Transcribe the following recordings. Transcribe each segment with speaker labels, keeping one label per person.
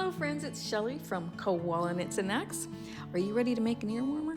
Speaker 1: Hello friends, it's Shelley from Koala Knits and Knacks. Are you ready to make an ear warmer?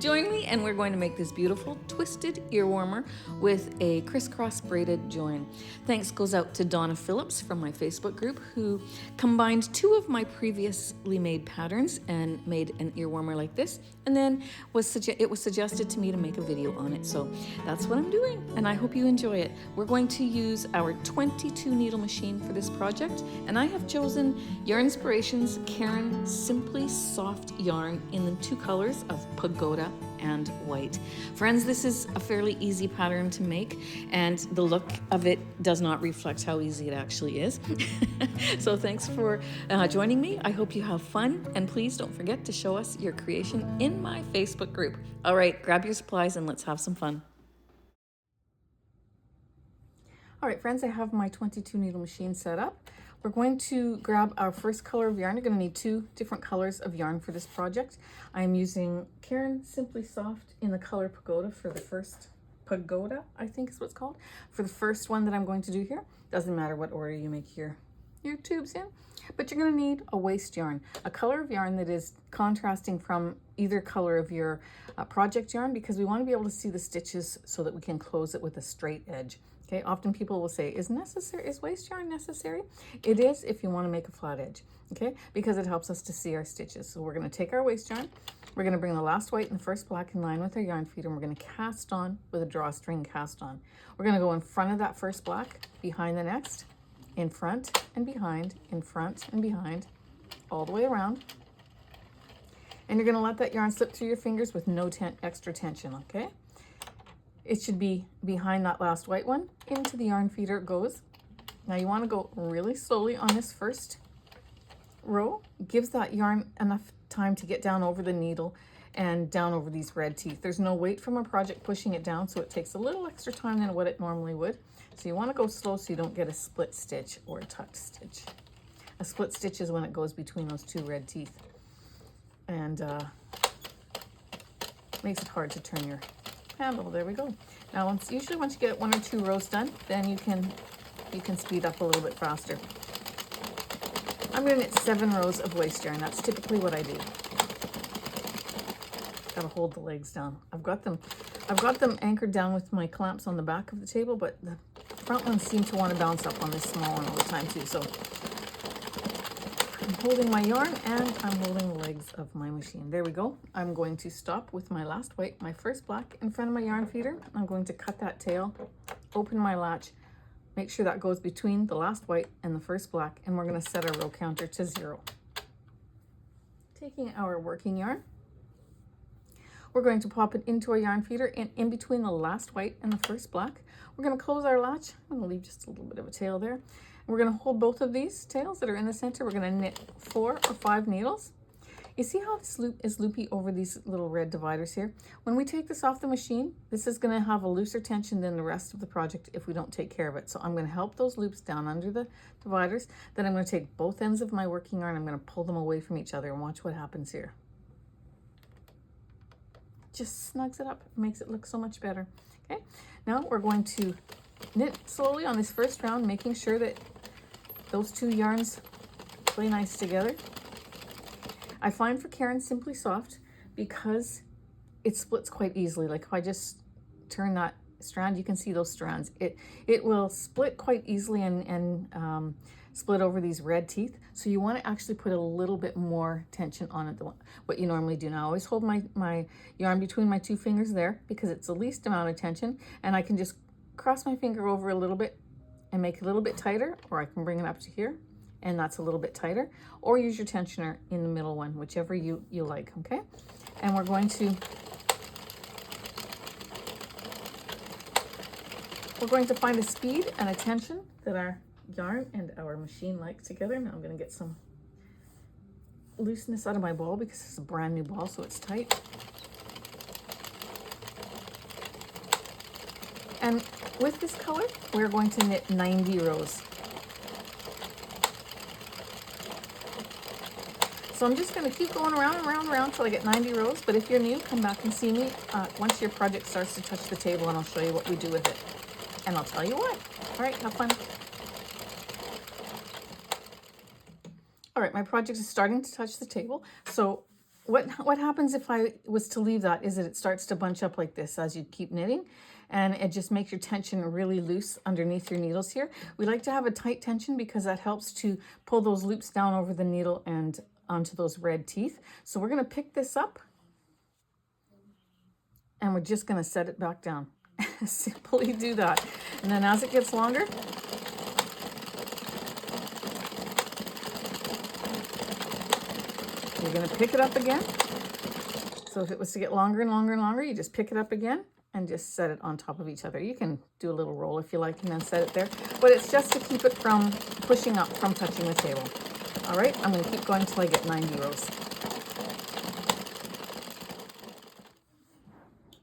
Speaker 1: Join me and we're going to make this beautiful twisted ear warmer with a Criss Cross Braided Join. Thanks goes out to Donna Phillips from my Facebook group who combined two of my previously made patterns and made an ear warmer like this, and then it was suggested to me to make a video on it, so that's what I'm doing and I hope you enjoy it. We're going to use our 22 needle machine for this project, and I have chosen Yarn Inspirations Caron Simply Soft yarn in the two colors of Pagoda and white. Friends, this is a fairly easy pattern to make, and the look of it does not reflect how easy it actually is. So thanks for joining me. I hope you have fun, and please don't forget to show us your creation in my Facebook group. All right, grab your supplies and let's have some fun. All right, friends, I have my 22 needle machine set up. We're going to grab our first color of yarn. You're going to need two different colors of yarn for this project. I'm using Caron Simply Soft in the color Pagoda for the first, Pagoda, I think is what it's called, for the first one that I'm going to do here. Doesn't matter what order you make your tubes in, but you're going to need a waste yarn, a color of yarn that is contrasting from either color of your project yarn, because we want to be able to see the stitches so that we can close it with a straight edge. Okay, often people will say, is waste yarn necessary? It is if you want to make a flat edge, okay, because it helps us to see our stitches. So we're going to take our waste yarn, we're going to bring the last white and the first black in line with our yarn feeder, and we're going to cast on with a drawstring cast on. We're going to go in front of that first black, behind the next, in front and behind, in front and behind, all the way around. And you're going to let that yarn slip through your fingers with no extra tension, okay? It should be behind that last white one. Into the yarn feeder it goes. Now you want to go really slowly on this first row. It gives that yarn enough time to get down over the needle and down over these red teeth. There's no weight from a project pushing it down, so it takes a little extra time than what it normally would. So you want to go slow so you don't get a split stitch or a tucked stitch. A split stitch is when it goes between those two red teeth, and makes it hard to turn your handle. There we go. Now usually once you get one or two rows done, then you can speed up a little bit faster. I'm going to knit 7 rows of waste yarn. That's typically what I do. Gotta hold the legs down. I've got them anchored down with my clamps on the back of the table, but the front ones seem to want to bounce up on this small one all the time too. So I'm holding my yarn and I'm holding the legs of my machine. There we go. I'm going to stop with my last white, my first black, in front of my yarn feeder. I'm going to cut that tail, open my latch, make sure that goes between the last white and the first black, and we're going to set our row counter to 0. Taking our working yarn, we're going to pop it into our yarn feeder and in between the last white and the first black. We're going to close our latch. I'm going to leave just a little bit of a tail there. We're going to hold both of these tails that are in the center. We're going to knit 4 or 5 needles. You see how this loop is loopy over these little red dividers here? When we take this off the machine, this is going to have a looser tension than the rest of the project if we don't take care of it. So I'm going to help those loops down under the dividers. Then I'm going to take both ends of my working yarn. I'm going to pull them away from each other and watch what happens here. Just snugs it up, makes it look so much better. Okay, now we're going to knit slowly on this first round, making sure that those two yarns play nice together. I find for Caron Simply Soft, because it splits quite easily, like if I just turn that strand, you can see those strands. It will split quite easily and split over these red teeth. So you want to actually put a little bit more tension on it than what you normally do. Now I always hold my yarn between my 2 fingers there because it's the least amount of tension, and I can just cross my finger over a little bit and make it a little bit tighter, or I can bring it up to here and that's a little bit tighter, or use your tensioner in the middle one, whichever you like, okay? And we're going to find a speed and a tension that our yarn and our machine like together. Now I'm going to get some looseness out of my ball because it's a brand new ball, so it's tight. And with this color, we're going to knit 90 rows. So I'm just going to keep going around and around and around until I get 90 rows. But if you're new, come back and see me once your project starts to touch the table, and I'll show you what we do with it. And I'll tell you why. All right, have fun. All right, my project is starting to touch the table. So what happens if I was to leave that is that it starts to bunch up like this as you keep knitting, and it just makes your tension really loose underneath your needles here. We like to have a tight tension because that helps to pull those loops down over the needle and onto those red teeth. So we're going to pick this up and we're just going to set it back down. Simply do that. And then as it gets longer, you're going to pick it up again. So if it was to get longer and longer and longer, you just pick it up again and just set it on top of each other. You can do a little roll if you like and then set it there. But it's just to keep it from pushing up, from touching the table. All right, I'm going to keep going until I get 90 rows.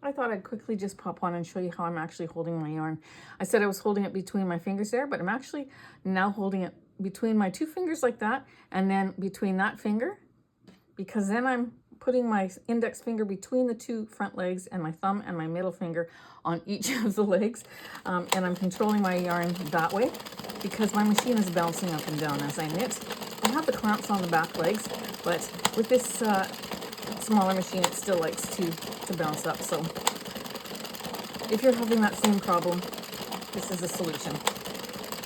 Speaker 1: I thought I'd quickly just pop on and show you how I'm actually holding my yarn. I said I was holding it between my fingers there, but I'm actually now holding it between my two fingers like that, and then between that finger, because then I'm putting my index finger between the two front legs and my thumb and my middle finger on each of the legs. And I'm controlling my yarn that way because my machine is bouncing up and down as I knit. I have the clamps on the back legs, but with this smaller machine, it still likes to bounce up. So if you're having that same problem, this is a solution.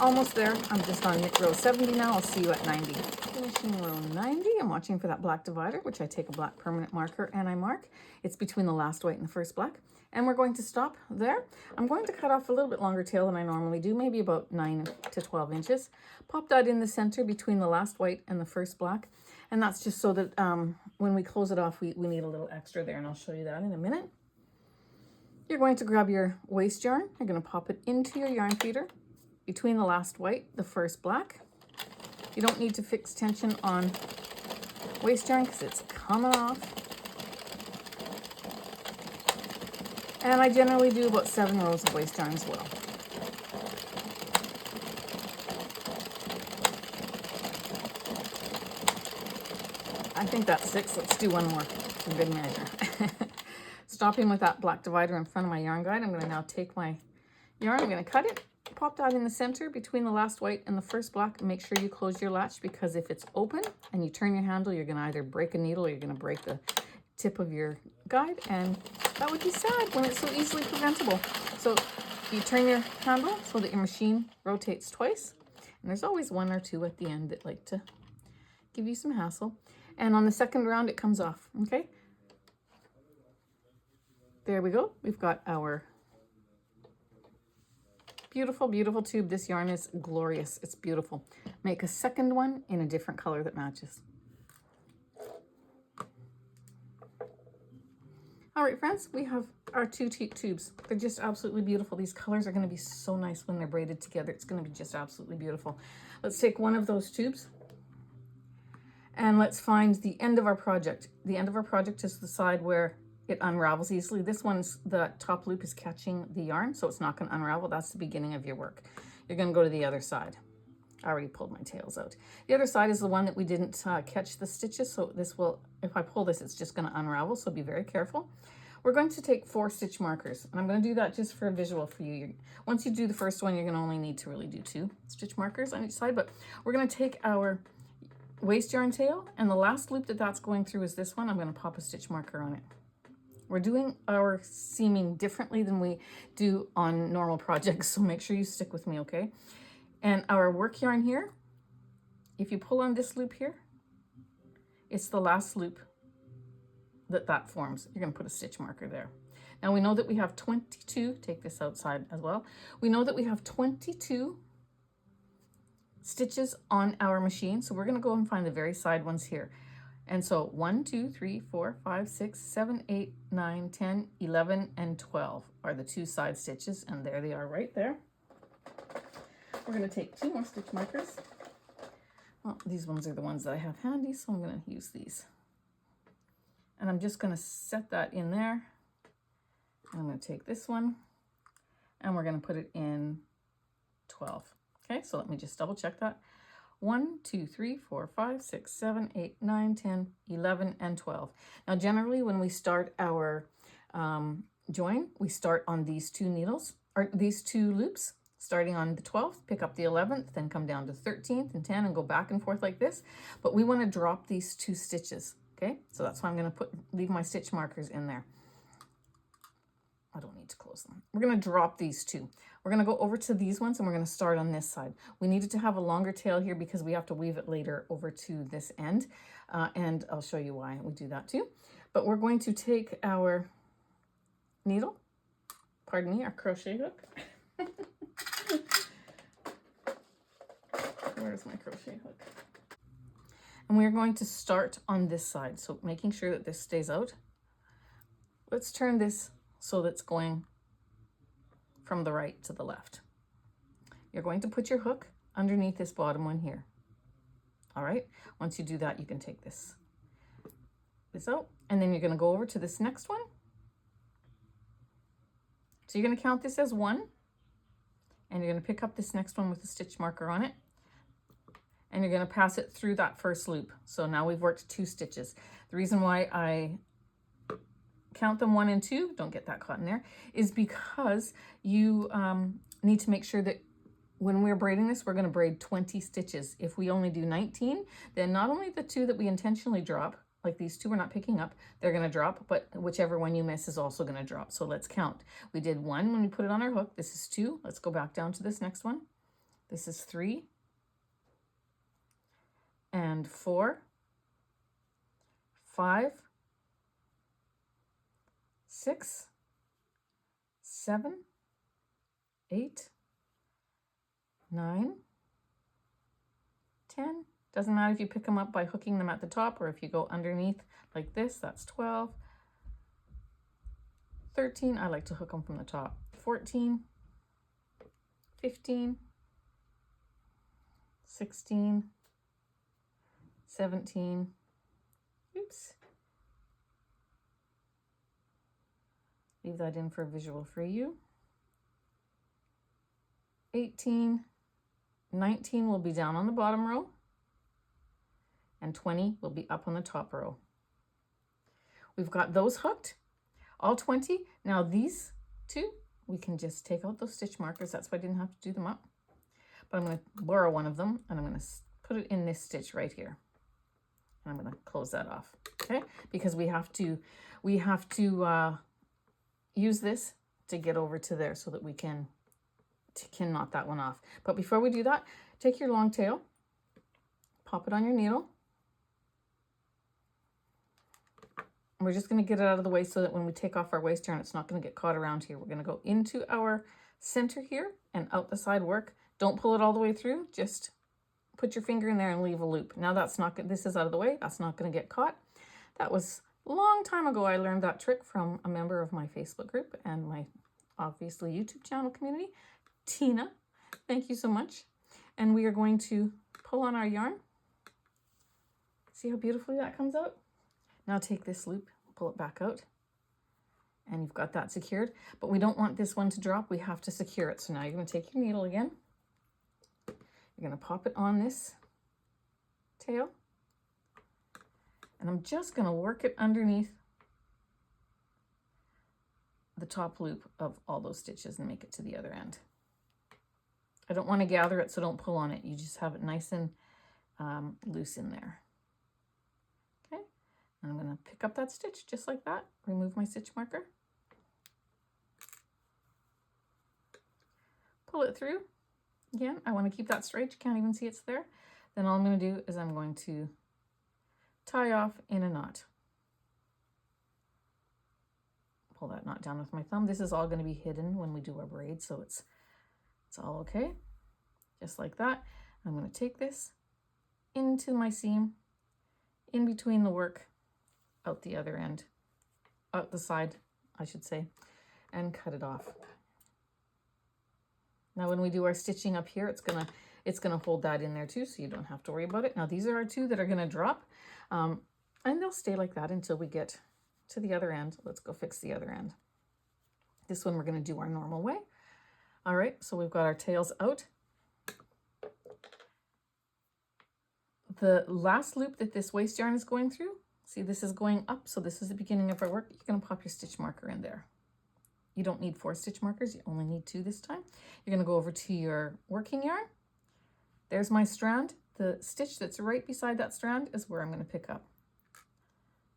Speaker 1: Almost there. I'm just on knit row 70 now. I'll see you at 90. Finishing row 90. I'm watching for that black divider, which I take a black permanent marker and I mark. It's between the last white and the first black. And we're going to stop there. I'm going to cut off a little bit longer tail than I normally do, maybe about 9 to 12 inches. Pop that in the center between the last white and the first black. And that's just so that when we close it off, we need a little extra there, and I'll show you that in a minute. You're going to grab your waste yarn. You're going to pop it into your yarn feeder between the last white, the first black. You don't need to fix tension on waste yarn because it's coming off. And I generally do about 7 rows of waste yarn as well. I think that's 6. Let's do one more for good measure. Stopping with that black divider in front of my yarn guide, I'm going to now take my yarn, I'm going to cut it, pop that in the center between the last white and the first black, and make sure you close your latch, because if it's open and you turn your handle, you're going to either break a needle or you're going to break the tip of your guide, and that would be sad when it's so easily preventable. So you turn your handle so that your machine rotates twice, and there's always 1 or 2 at the end that like to give you some hassle. And on the second round, it comes off, okay? There we go. We've got our beautiful, beautiful tube. This yarn is glorious. It's beautiful. Make a second one in a different color that matches. All right, friends, we have our 2 tubes. They're just absolutely beautiful. These colors are going to be so nice when they're braided together. It's going to be just absolutely beautiful. Let's take one of those tubes and let's find the end of our project. The end of our project is the side where it unravels easily. This one's, the top loop is catching the yarn, so it's not going to unravel. That's the beginning of your work. You're going to go to the other side. I already pulled my tails out. The other side is the one that we didn't catch the stitches, so this will, if I pull this, it's just going to unravel, so be very careful. We're going to take 4 stitch markers, and I'm going to do that just for a visual for you. Once you do the first one, you're going to only need to really do 2 stitch markers on each side, but we're going to take our waste yarn tail, and the last loop that's going through is this one. I'm going to pop a stitch marker on it. We're doing our seaming differently than we do on normal projects, so make sure you stick with me, okay? And our work yarn here, if you pull on this loop here, it's the last loop that forms. You're going to put a stitch marker there. Now we know that we have 22, take this outside as well. We know that we have 22 stitches on our machine, so we're going to go and find the very side ones here. And so 1, 2, 3, 4, 5, 6, 7, 8, 9, 10, 11, and 12 are the 2 side stitches, and there they are right there. We're going to take 2 more stitch markers. Well, these ones are the ones that I have handy, so I'm going to use these. And I'm just going to set that in there. I'm going to take this one, and we're going to put it in 12. Okay, so let me just double check that. 1, 2, 3, 4, 5, 6, 7, 8, 9, 10, 11, and 12. Now, generally, when we start our join, we start on these 2 needles, or these 2 loops. starting on the 12th, pick up the 11th, then come down to 13th and 10 and go back and forth like this. But we want to drop these 2 stitches, okay? So that's why I'm going to leave my stitch markers in there. I don't need to close them. We're going to drop these 2. We're going to go over to these ones and we're going to start on this side. We needed to have a longer tail here because we have to weave it later over to this end. And I'll show you why we do that too. But we're going to take our needle, pardon me, our crochet hook. Where's my crochet hook? And we're going to start on this side. So making sure that this stays out. Let's turn this so that's going from the right to the left. You're going to put your hook underneath this bottom one here. All right, once you do that, you can take this out, and then you're going to go over to this next one. So you're going to count this as 1, and you're going to pick up this next one with a stitch marker on it, and you're going to pass it through that first loop. So now we've worked 2 stitches. The reason why I count them 1 and 2, don't get that caught in there, is because you need to make sure that when we're braiding this, we're going to braid 20 stitches. If we only do 19, then not only the 2 that we intentionally drop, like these 2 we're not picking up, they're going to drop, but whichever one you miss is also going to drop. So let's count. We did 1 when we put it on our hook. This is 2. Let's go back down to this next one. This is 3 and 4, 5, 6, 7, 8, 9, 10. Doesn't matter if you pick them up by hooking them at the top or if you go underneath like this, that's 12. 13, I like to hook them from the top. 14, 15, 16, 17, oops. Leave that in for visual for you. 18, 19 will be down on the bottom row, and 20 will be up on the top row. We've got those hooked, all 20. Now these 2, we can just take out those stitch markers. That's why I didn't have to do them up. But I'm going to borrow one of them, and I'm going to put it in this stitch right here. And I'm going to close that off, okay? Because we have to use this to get over to there so that we can knot that one off. But before we do that, take your long tail, pop it on your needle. And we're just going to get it out of the way so that when we take off our waist yarn, it's not going to get caught around here. We're going to go into our center here and out the side work. Don't pull it all the way through. Just put your finger in there and leave a loop. Now that's not good. This is out of the way. That's not going to get caught. That was a long time ago. I learned that trick from a member of my Facebook group and my obviously YouTube channel community, Tina. Thank you so much. And we are going to pull on our yarn. See how beautifully that comes out? Now take this loop, pull it back out, and you've got that secured. But we don't want this one to drop. We have to secure it. So now you're going to take your needle again. You're going to pop it on this tail. And I'm just going to work it underneath the top loop of all those stitches and make it to the other end. I don't want to gather it, so don't pull on it. You just have it nice and loose in there. Okay, and I'm going to pick up that stitch just like that, remove my stitch marker, pull it through. Again, I want to keep that straight. You can't even see it's there. Then all I'm going to do is I'm going to tie off in a knot. Pull that knot down with my thumb. This is all going to be hidden when we do our braid, so it's all okay. Just like that. I'm going to take this into my seam, in between the work, out the other end, out the side, I should say, and cut it off. Now when we do our stitching up here, it's gonna hold that in there too, so you don't have to worry about it. Now these are our 2 that are gonna drop, and they'll stay like that until we get to the other end. Let's go fix the other end. This one we're gonna do our normal way. All right, so we've got our tails out. The last loop that this waist yarn is going through, see, this is going up, so this is the beginning of our work. You're gonna pop your stitch marker in there. you don't need 4 stitch markers, you only need 2 this time. You're going to go over to your working yarn. There's my strand. The stitch that's right beside that strand is where I'm going to pick up.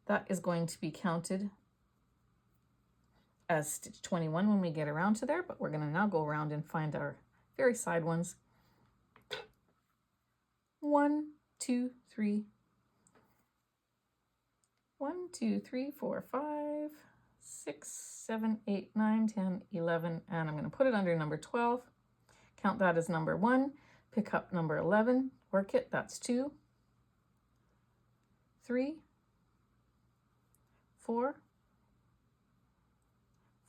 Speaker 1: That is going to be counted as stitch 21 when we get around to there, but we're going to now go around and find our very side ones. 1, 2, 3. 1, 2, 3, 4, 5, 6, 7, 8, 9, 10, 11, and I'm going to put it under number 12. Count that as number 1. Pick up number 11, work it, that's 2, 3, 4,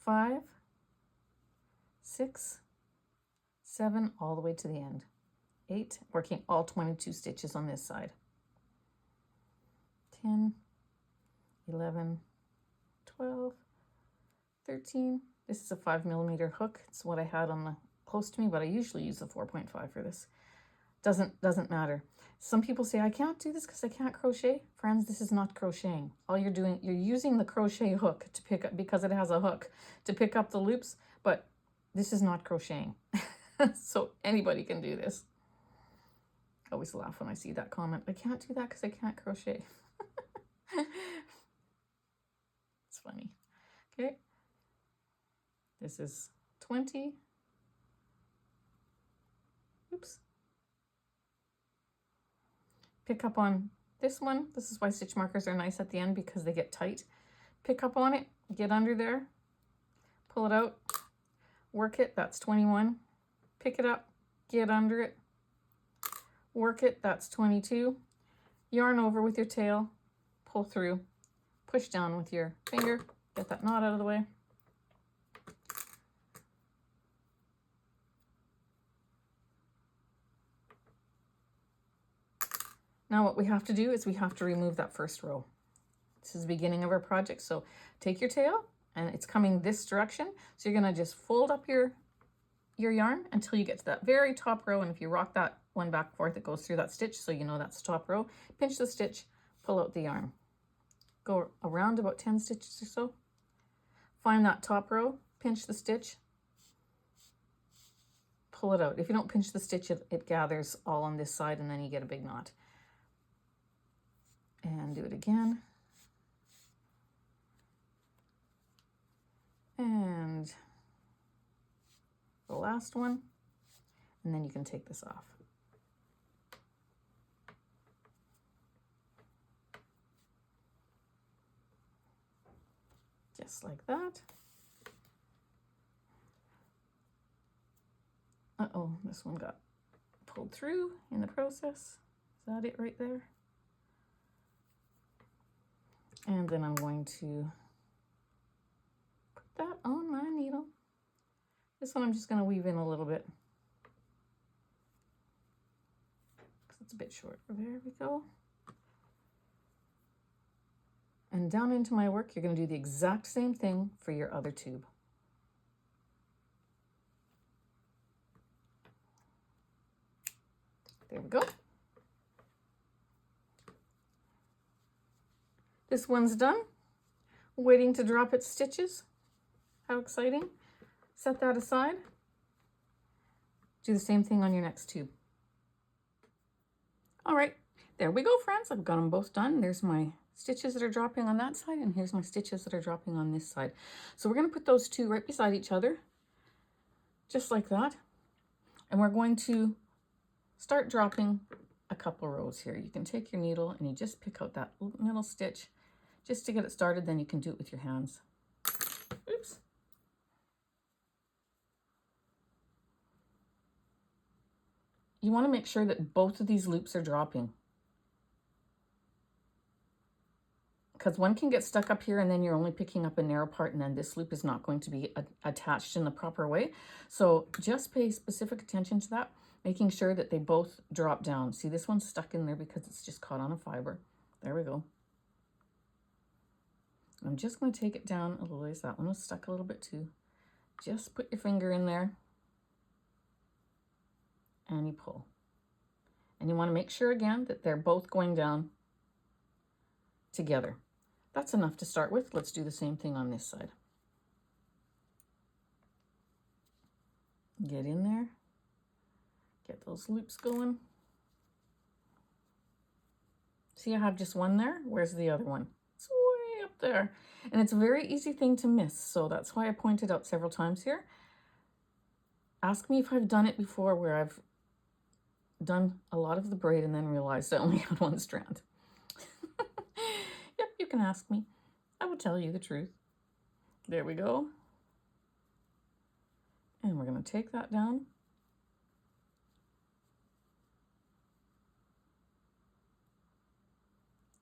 Speaker 1: 5, 6, 7, all the way to the end. 8, working all 22 stitches on this side. 10, 11, 12, 13. This is a 5mm hook. It's what I had on the close to me, but I usually use a 4.5 for this. Doesn't matter. Some people say, I can't do this because I can't crochet. Friends, this is not crocheting. All you're doing, you're using the crochet hook to pick up, because it has a hook, to pick up the loops, but this is not crocheting. So anybody can do this. I always laugh when I see that comment. I can't do that because I can't crochet. It's funny. Okay. This is 20. Oops. Pick up on this one. This is why stitch markers are nice at the end, because they get tight. Pick up on it, get under there, pull it out, work it, that's 21. Pick it up, get under it, work it, that's 22. Yarn over with your tail, pull through, push down with your finger, get that knot out of the way. Now what we have to do is we have to remove that first row. This is the beginning of our project, so take your tail, and it's coming this direction. So you're going to just fold up your yarn until you get to that very top row, and if you rock that one back and forth, it goes through that stitch, so you know that's the top row. Pinch the stitch, pull out the yarn. Go around about 10 stitches or so. Find that top row, pinch the stitch, pull it out. If you don't pinch the stitch, it gathers all on this side, and then you get a big knot. And do it again. And the last one, and then you can take this off. Just like that. Uh-oh, this one got pulled through in the process. Is that it right there? And then I'm going to put that on my needle. This one I'm just going to weave in a little bit, because it's a bit short. There we go. And down into my work, you're going to do the exact same thing for your other tube. There we go. This one's done, waiting to drop its stitches. How exciting. Set that aside. Do the same thing on your next tube. All right, there we go, friends. I've got them both done. There's my stitches that are dropping on that side, and here's my stitches that are dropping on this side. So we're going to put those two right beside each other, just like that. And we're going to start dropping a couple rows here. You can take your needle and you just pick out that middle stitch just to get it started, then you can do it with your hands. Oops. You want to make sure that both of these loops are dropping, because one can get stuck up here and then you're only picking up a narrow part, and then this loop is not going to be attached in the proper way. So just pay specific attention to that, making sure that they both drop down. See, this one's stuck in there because it's just caught on a fiber. There we go. I'm just going to take it down a little ways. That one was stuck a little bit too. Just put your finger in there and you pull. And you want to make sure again that they're both going down together. That's enough to start with. Let's do the same thing on this side. Get in there, get those loops going. See, I have just one there. Where's the other one? It's way up there. And it's a very easy thing to miss, so that's why I pointed out several times here. Ask me if I've done it before where I've done a lot of the braid and then realized I only had one strand. Yep, you can ask me. I will tell you the truth. There we go. And we're going to take that down.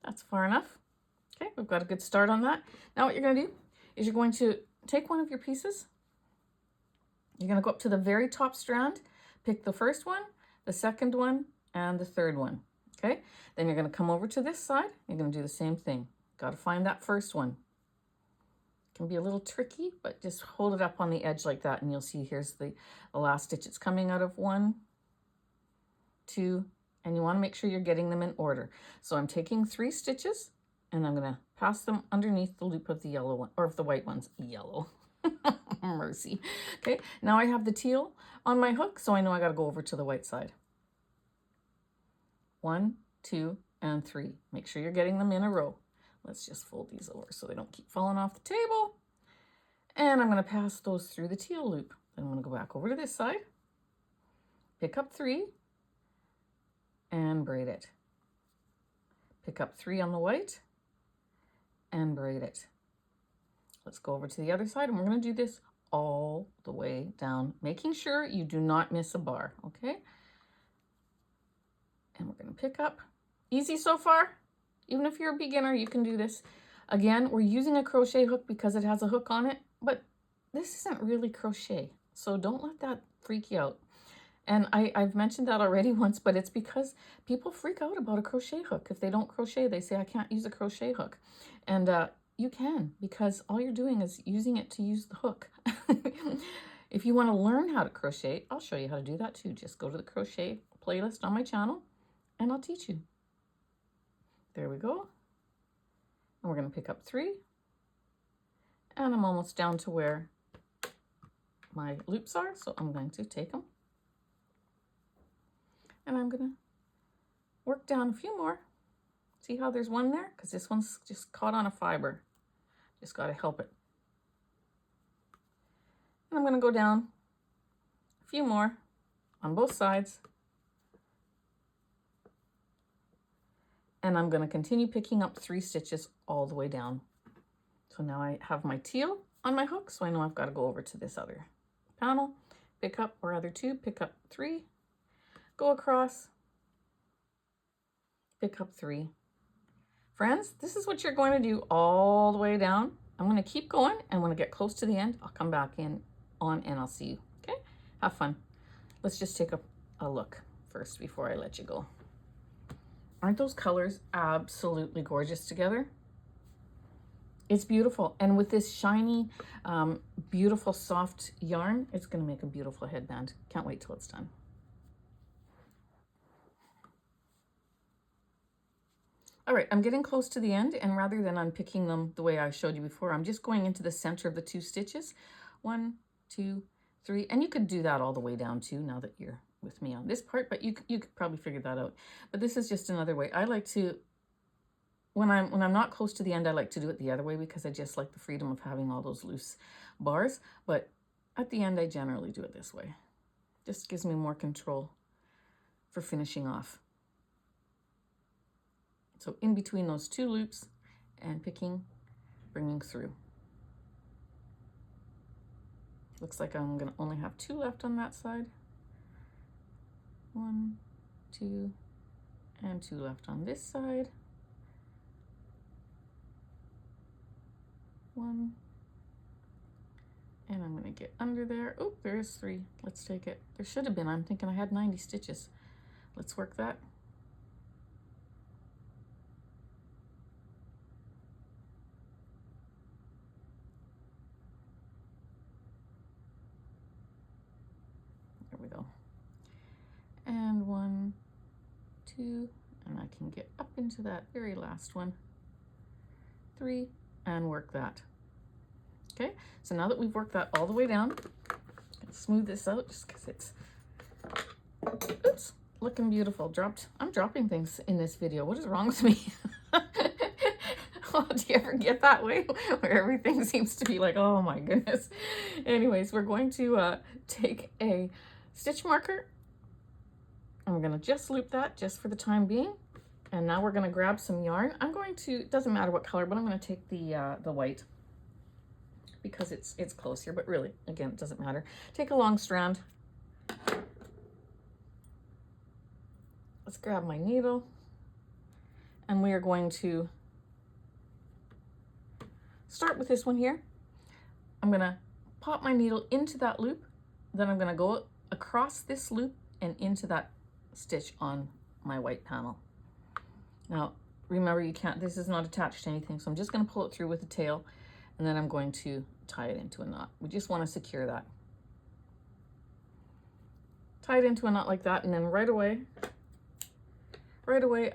Speaker 1: That's far enough. Okay, we've got a good start on that. Now what you're going to do is you're going to take one of your pieces. You're going to go up to the very top strand, pick the first one, the second one, and the third one. Okay, then you're going to come over to this side. You're going to do the same thing. Got to find that first one. Can be a little tricky, but just hold it up on the edge like that and you'll see here's the last stitch. It's coming out of 1, 2, and you want to make sure you're getting them in order. So I'm taking 3 stitches and I'm going to pass them underneath the loop of the yellow one, or of the white ones. Yellow. Mercy. Okay, now I have the teal on my hook, so I know I got to go over to the white side. 1, 2, and 3. Make sure you're getting them in a row. Let's just fold these over so they don't keep falling off the table. And I'm going to pass those through the teal loop. Then I'm going to go back over to this side, pick up 3, and braid it. Pick up 3 on the white, and braid it. Let's go over to the other side, and we're going to do this all the way down, making sure you do not miss a bar, okay? And we're going to pick up. Easy so far? Even if you're a beginner, you can do this. Again, we're using a crochet hook because it has a hook on it, but this isn't really crochet, so don't let that freak you out. And I've mentioned that already once, but it's because people freak out about a crochet hook. If they don't crochet, they say, I can't use a crochet hook. And you can, because all you're doing is using it to use the hook. If you want to learn how to crochet, I'll show you how to do that too. Just go to the crochet playlist on my channel and I'll teach you. There we go. And we're going to pick up 3. And I'm almost down to where my loops are, so I'm going to take them. And I'm going to work down a few more. See how there's one there? Because this one's just caught on a fiber. Just got to help it. And I'm going to go down a few more on both sides. And I'm going to continue picking up 3 stitches all the way down. So now I have my teal on my hook, so I know I've got to go over to this other panel, pick up, or other 2, pick up 3, go across, pick up 3. Friends, this is what you're going to do all the way down. I'm going to keep going, and when I get close to the end, I'll come back in on and I'll see you. Okay? Have fun. Let's just take a look first before I let you go. Aren't those colors absolutely gorgeous together? It's beautiful. And with this shiny, beautiful, soft yarn, it's going to make a beautiful headband. Can't wait till it's done. All right, I'm getting close to the end, and rather than unpicking them the way I showed you before, I'm just going into the center of the 2 stitches. 1, 2, 3, and you could do that all the way down too, now that you're with me on this part, but you could probably figure that out. But this is just another way. I like to, when I'm not close to the end, I like to do it the other way because I just like the freedom of having all those loose bars. But at the end, I generally do it this way. Just gives me more control for finishing off. So in between those 2 loops and picking, bringing through. Looks like I'm going to only have 2 left on that side. 1, 2, and 2 left on this side. 1, and I'm going to get under there. Oh, there is 3. Let's take it. There should have been. I'm thinking I had 90 stitches. Let's work that. There we go. And 1, 2, and I can get up into that very last one. 3, and work that. Okay, so now that we've worked that all the way down, smooth this out just because it's, oops, looking beautiful. I'm dropping things in this video. What is wrong with me? Do you ever get that way where everything seems to be like, oh my goodness. Anyways, we're going to take a stitch marker and we're going to just loop that just for the time being. And now we're going to grab some yarn. I'm going to, it doesn't matter what color, but I'm going to take the white because it's close here, but really, again, it doesn't matter. Take a long strand. Let's grab my needle and we are going to start with this one here. I'm gonna pop my needle into that loop, then I'm gonna go across this loop and into that stitch on my white panel. Now, remember you can't, this is not attached to anything, so I'm just gonna pull it through with the tail and then I'm going to tie it into a knot. We just wanna secure that. Tie it into a knot like that, and then right away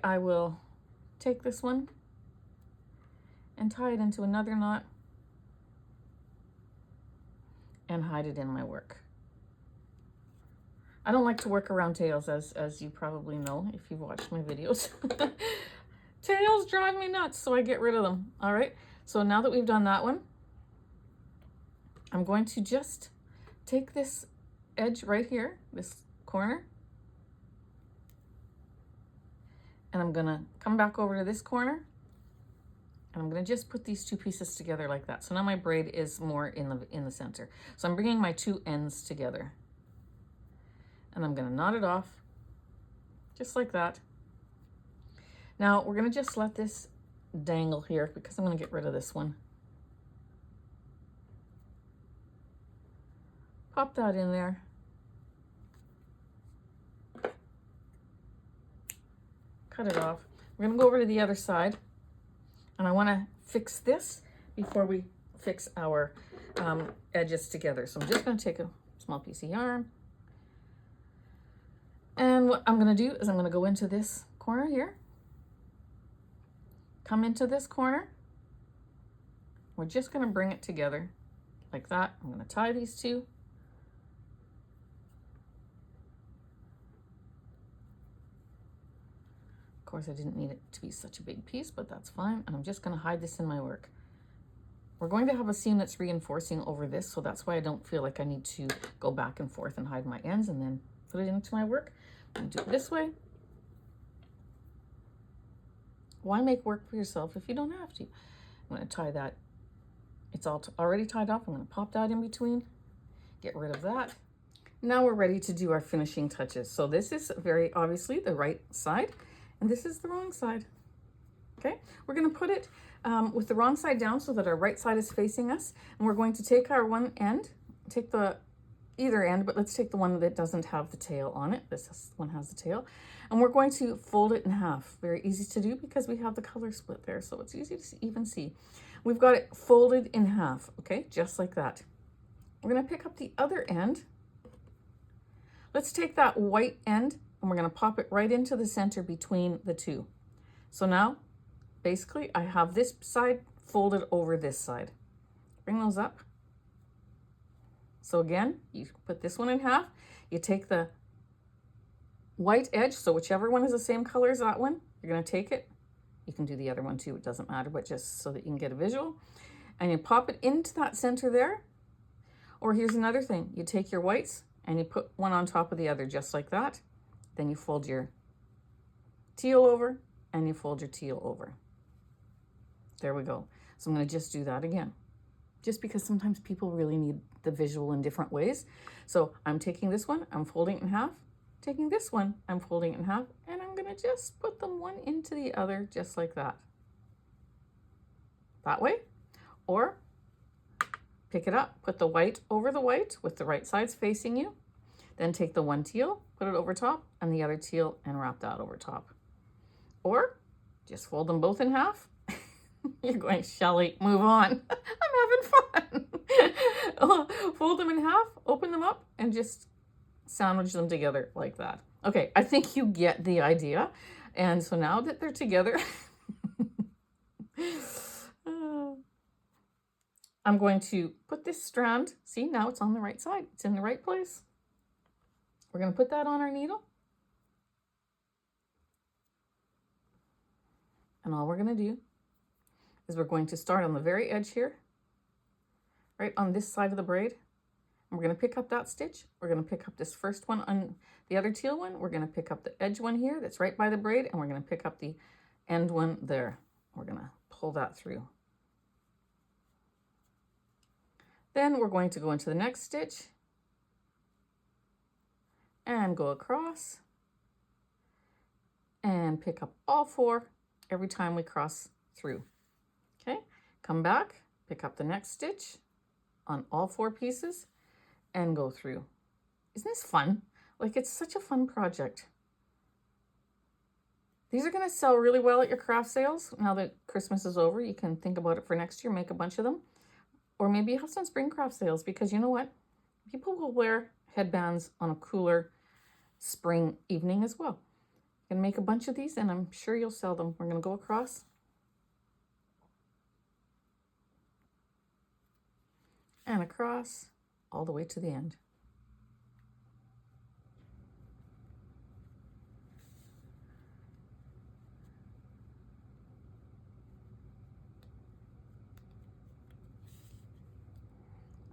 Speaker 1: I will take this one and tie it into another knot and hide it in my work. I don't like to work around tails, as you probably know if you've watched my videos. Tails drive me nuts, so I get rid of them. All right, so now that we've done that one, I'm going to just take this edge right here, this corner, and I'm gonna come back over to this corner. And I'm going to just put these two pieces together like that. So now my braid is more in the center. So I'm bringing my two ends together. And I'm going to knot it off just like that. Now we're going to just let this dangle here because I'm going to get rid of this one. Pop that in there. Cut it off. We're going to go over to the other side. And I want to fix this before we fix our edges together. So I'm just going to take a small piece of yarn. And what I'm going to do is I'm going to go into this corner here. Come into this corner. We're just going to bring it together like that. I'm going to tie these two. Of course, I didn't need it to be such a big piece, but that's fine. And I'm just going to hide this in my work. We're going to have a seam that's reinforcing over this, so that's why I don't feel like I need to go back and forth and hide my ends and then put it into my work. I'm going to do it this way. Why make work for yourself if you don't have to? I'm going to tie that. It's all already tied off. I'm going to pop that in between, get rid of that. Now we're ready to do our finishing touches. So this is very obviously the right side. And this is the wrong side. Okay, we're going to put it with the wrong side down so that our right side is facing us. And we're going to take our one end, take the either end, but let's take the one that doesn't have the tail on it. This one has the tail. And we're going to fold it in half. Very easy to do because we have the color split there, so it's easy to even see. We've got it folded in half, okay, just like that. We're going to pick up the other end. Let's take that white end and we're going to pop it right into the center between the two. So now, basically, I have this side folded over this side. Bring those up. So again, you put this one in half. You take the white edge, so whichever one is the same color as that one, you're going to take it. You can do the other one too, it doesn't matter, but just so that you can get a visual. And you pop it into that center there. Or here's another thing. You take your whites and you put one on top of the other, just like that. Then you fold your teal over and you fold your teal over. There we go. So I'm going to just do that again, just because sometimes people really need the visual in different ways. So I'm taking this one, I'm folding it in half, taking this one, I'm folding it in half, and I'm going to just put them one into the other, just like that. That way. Or pick it up, put the white over the white with the right sides facing you, then take the one teal, put it over top, and the other teal, and wrap that over top. Or just fold them both in half. You're going, Shelley, move on. I'm having fun. Fold them in half, open them up, and just sandwich them together like that. Okay, I think you get the idea. And so now that they're together, I'm going to put this strand, see, now it's on the right side. It's in the right place. We're going to put that on our needle. And all we're going to do is we're going to start on the very edge here, right on this side of the braid. And we're going to pick up that stitch. We're going to pick up this first one on the other teal one. We're going to pick up the edge one here that's right by the braid, and we're going to pick up the end one there. We're going to pull that through. Then we're going to go into the next stitch and go across and pick up all 4 every time we cross through. Okay, come back, pick up the next stitch on all 4 pieces and go through. Isn't this fun? Like, it's such a fun project. These are going to sell really well at your craft sales. Now that Christmas is over, you can think about it for next year, make a bunch of them. Or maybe you have some spring craft sales, because you know what? People will wear headbands on a cooler spring evening as well. You can make a bunch of these and I'm sure you'll sell them. We're going to go across. And across all the way to the end.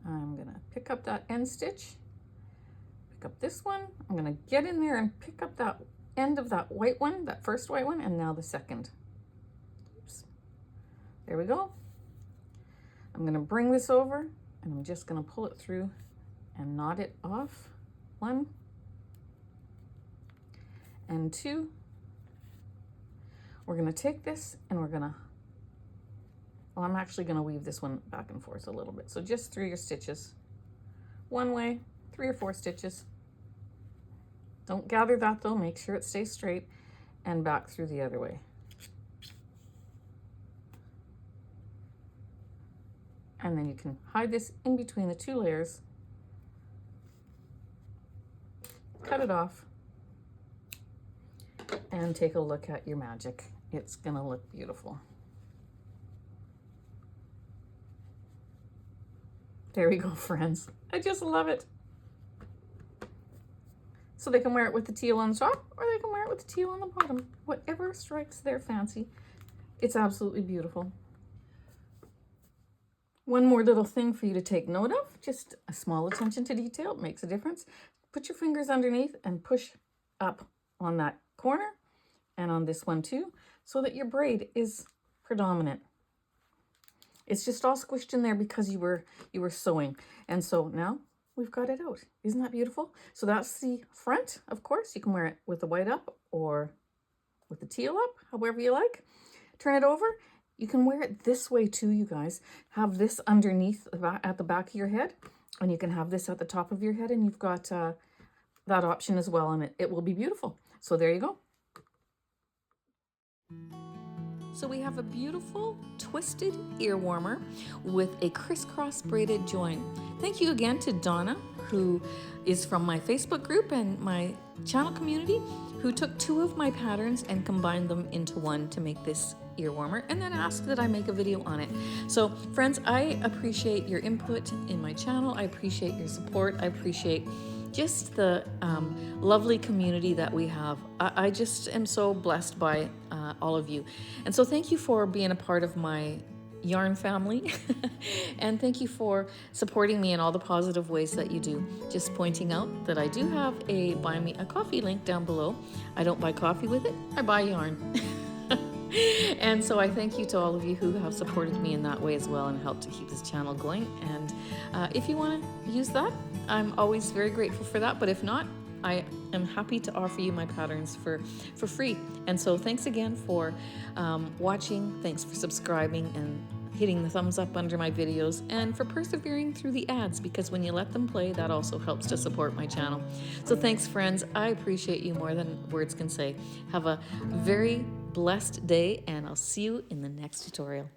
Speaker 1: I'm going to pick up that end stitch, pick up this one. I'm going to get in there and pick up that end of that white one, that first white one, and now the second. Oops. There we go. I'm going to bring this over and I'm just going to pull it through and knot it off. 1 and 2. We're going to take this and we're going to, well, I'm actually going to weave this one back and forth a little bit. So just 3 your stitches. One way, 3 or 4 stitches. Don't gather that though, make sure it stays straight, and back through the other way. And then you can hide this in between the 2 layers, cut it off, and take a look at your magic. It's gonna look beautiful. There we go, friends. I just love it. So they can wear it with the teal on the top, or they can wear it with the teal on the bottom. Whatever strikes their fancy. It's absolutely beautiful. One more little thing for you to take note of, just a small attention to detail, it makes a difference. Put your fingers underneath and push up on that corner and on this one too, so that your braid is predominant. It's just all squished in there because you were sewing. And so now we've got it out. Isn't that beautiful? So that's the front, of course. You can wear it with the white up or with the teal up, however you like. Turn it over. You can wear it this way too, you guys. Have this underneath at the back of your head, and you can have this at the top of your head, and you've got that option as well, and it will be beautiful. So there you go. So we have a beautiful twisted ear warmer with a crisscross braided join. Thank you again to Donna, who is from my Facebook group and my channel community, who took 2 of my patterns and combined them into one to make this ear warmer, and then asked that I make a video on it. So friends, I appreciate your input in my channel. I appreciate your support. I appreciate just the lovely community that we have. I just am so blessed by all of you. And so thank you for being a part of my yarn family. And thank you for supporting me in all the positive ways that you do. Just pointing out that I do have a buy me a coffee link down below. I don't buy coffee with it, I buy yarn. And so I thank you to all of you who have supported me in that way as well and helped to keep this channel going. And if you want to use that, I'm always very grateful for that. But if not, I am happy to offer you my patterns for free. And so thanks again for watching. Thanks for subscribing and hitting the thumbs up under my videos, and for persevering through the ads, because when you let them play, that also helps to support my channel. So thanks, friends. I appreciate you more than words can say. Have a very blessed day, and I'll see you in the next tutorial.